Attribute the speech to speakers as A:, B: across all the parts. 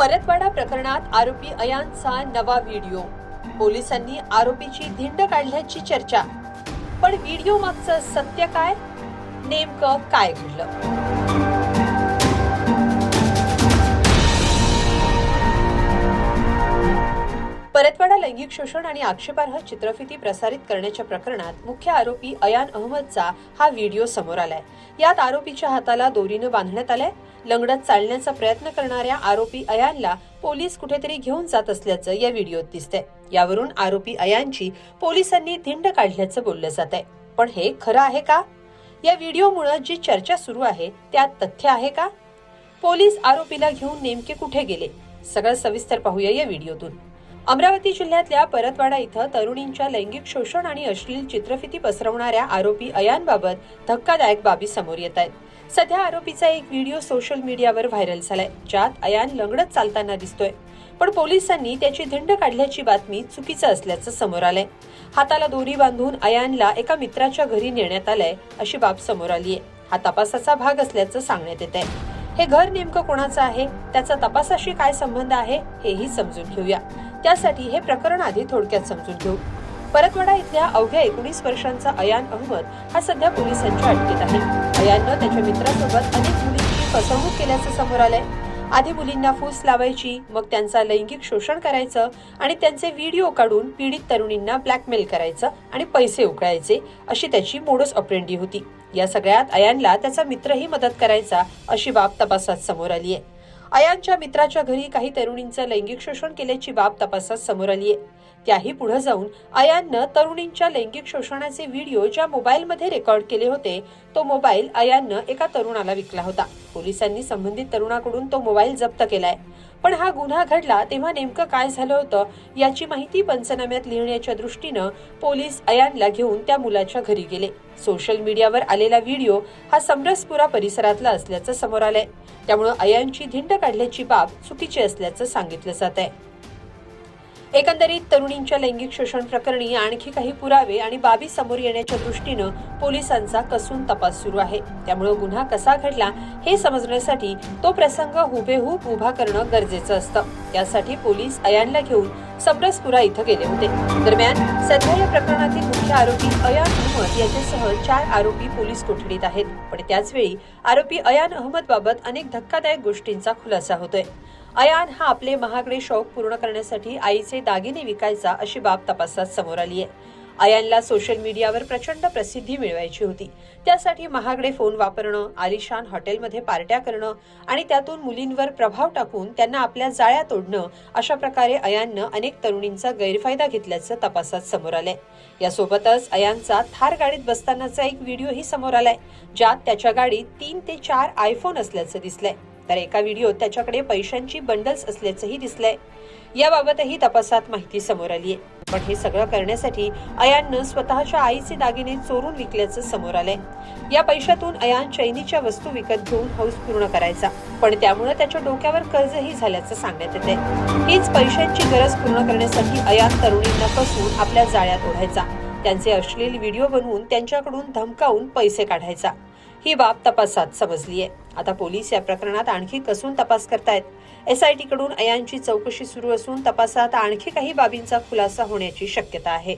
A: परतवाडा प्रकरणात आरोपी अयानचा नवा व्हिडिओ. पोलिसांनी आरोपीची धिंड काढल्याची चर्चा. पण व्हिडिओ मागचं सत्य काय? नेमकं काय घडलं? परतवाडा लैंगिक शोषण आणि आक्षेपार्ह चित्रफिती प्रसारित करण्याच्या प्रकरणात मुख्य आरोपी अयान अहमदचा हा व्हिडिओ समोर आलाय. यात आरोपीच्या हाताला दोरीनं बांधण्यात आलंय. लंगडत चालण्याचा प्रयत्न करणाऱ्या आरोपी अयानला पोलीस कुठेतरी घेऊन जात असल्याचं या व्हिडिओत दिसतंय. यावरून आरोपी अयानची पोलिसांनी धिंड काढल्याचं बोललं जात आहे. पण हे खरं आहे का? या व्हिडिओमुळे जी चर्चा सुरू आहे त्यात तथ्य आहे का? पोलीस आरोपीला घेऊन नेमके कुठे गेले? सगळं सविस्तर पाहूया या व्हिडिओतून. अमरावती जिल्ह्यातल्या परतवाडा इथं तरुणींच्या लैंगिक शोषण आणि अश्लील चित्रफिती पसरवणाऱ्या आरोपी अयानबाबत धक्कादायक बाबी समोर येत आहेत. सध्या आरोपीचा एक व्हिडिओ सोशल मीडियावर व्हायरल झालाय, ज्यात अयान लंगडत चालताना दिसतोय. पण पोलिसांनी त्याची धिंड काढल्याची बातमी चुकीचं असल्याचं समोर आलंय. हाताला दोरी बांधून अयानला एका मित्राच्या घरी नेण्यात आलंय अशी बाब समोर आलीय. हा तपासाचा भाग असल्याचं सांगण्यात येत आहे. हे घर नेमकं कोणाचं आहे, त्याचा तपासाशी काय संबंध आहे हेही समजून घेऊया. त्यासाठी हे प्रकरण आधी थोडक्यात समजून घेऊ. परतवाडा इथल्या अवघ्या 19 वर्षांचा अयान अहमद हा सध्या पोलिसांच्या अटकेत आहे. अयाननं त्याच्या मित्रासोबत अनेक मुलींची फसवणूक केल्याचं समोर आलंय. आधी मुलींना फूस लावायची, मग त्यांचा लैंगिक शोषण करायचं आणि त्यांचे व्हिडिओ काढून पीडित तरुणींना ब्लॅकमेल करायचं आणि पैसे उकळायचे अशी त्याची मोडस ऑपरेंडी होती. या सगळ्यात अयानला त्याचा मित्रही मदत करायचा अशी बाब तपासात समोर आली आहे. अयानच्या मित्राच्या घरी काही तरुणींचं लैंगिक शोषण केल्याची बाब तपासात समोर आली आहे. त्याही पुढे जाऊन अयाननं तरुणींच्या लैंगिक शोषणाचे व्हिडिओ ज्या मोबाईलमध्ये रेकॉर्ड केले होते, तो मोबाईल अयाननं एका तरुणाला विकला होता. पोलिसांनी संबंधित तरुणाकडून तो मोबाईल जप्त केलाय. पण हा गुन्हा घडला तेव्हा नेमकं काय झालं होतं याची माहिती पंचनाम्यात लिहिण्याच्या दृष्टीनं पोलीस अयानला घेऊन त्या मुलाच्या घरी गेले. सोशल मीडियावर आलेला व्हिडिओ हा समरसपुरा परिसरातला असल्याचं समोर आलंय. त्यामुळे अयानची धिंड काढल्याची बाब चुकीची असल्याचं सांगितलं जात आहे. एकंदरीत तरुणींच्या लैंगिक शोषण प्रकरणी आणखी काही पुरावे आणि बाबी समोर येण्याच्या दृष्टीनं पोलिसांचा कसून तपास सुरू आहे. त्यामुळे गुन्हा कसा घडला हे समजण्यासाठी तो प्रसंग हुबेहूब उभा करणं गरजेचं असतं. त्यासाठी पोलीस अयानला घेऊन समरसपुरा इथं गेले होते. दरम्यान सध्या या प्रकरणातील मुख्य आरोपी अयान अहमद याच्यासह 4 आरोपी पोलीस कोठडीत आहेत. पण त्याचवेळी आरोपी अयान अहमद बाबत अनेक धक्कादायक गोष्टींचा खुलासा होतोय. अयान हा आपले महागडे शौक पूर्ण करण्यासाठी आईचे दागिने विकायचा अशी बाब तपासात समोर आली आहे. अयानला सोशल मीडियावर प्रचंड प्रसिद्धी मिळवायची होती. त्यासाठी महागडे फोन वापरणं, आलिशान हॉटेलमध्ये पार्ट्या करणं आणि त्यातून मुलींवर प्रभाव टाकून त्यांना आपल्या जाळ्या तोडणं अशा प्रकारे अयाननं अनेक तरुणींचा गैरफायदा घेतल्याचं तपासात समोर आलंय. यासोबतच अयानचा थार गाडीत बसतानाचा एक व्हिडिओही समोर आलाय, ज्यात त्याच्या गाडीत 3 ते 4 आयफोन असल्याचं दिसलंय. तर एका व्हिडिओत त्याच्याकडे पैशांची बंडल्स असल्याचंही दिसलंय. याबाबतही तपासात माहिती समोर आलीय. पण हे सगळं करण्यासाठी अयाननं स्वतःच्या आईचे दागिने चोरून विकल्याचं समोर आलंय. या पैशातून अयान चैनीच्या वस्तू विकत घेऊन हौस पूर्ण करायचा. पण त्यामुळे त्याच्या डोक्यावर कर्जही झाल्याचं सांगण्यात येते. हीच पैशांची गरज पूर्ण करण्यासाठी अयान तरुणींना फसवून आपल्या जाळ्यात ओढायचा. त्यांचे अश्लील व्हिडिओ बनवून त्यांच्याकडून धमकावून पैसे काढायचा. ही बाब तपासात समजलीय. आता पोलीस या प्रकरणात आणखी कसून तपास करतायत. SIT कडून अयानची चौकशी सुरू असून तपासात आणखी काही बाबींचा खुलासा होण्याची शक्यता आहे.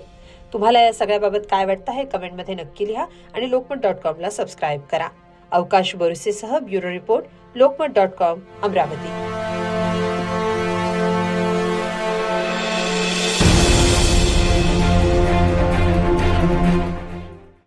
A: तुम्हाला या सगळ्याबाबत काय वाटतं हे कमेंटमध्ये नक्की लिहा आणि lokmat.com ला सबस्क्राईब करा. अवकाश बोरसेसह ब्युरो रिपोर्ट, lokmat.com, अमरावती.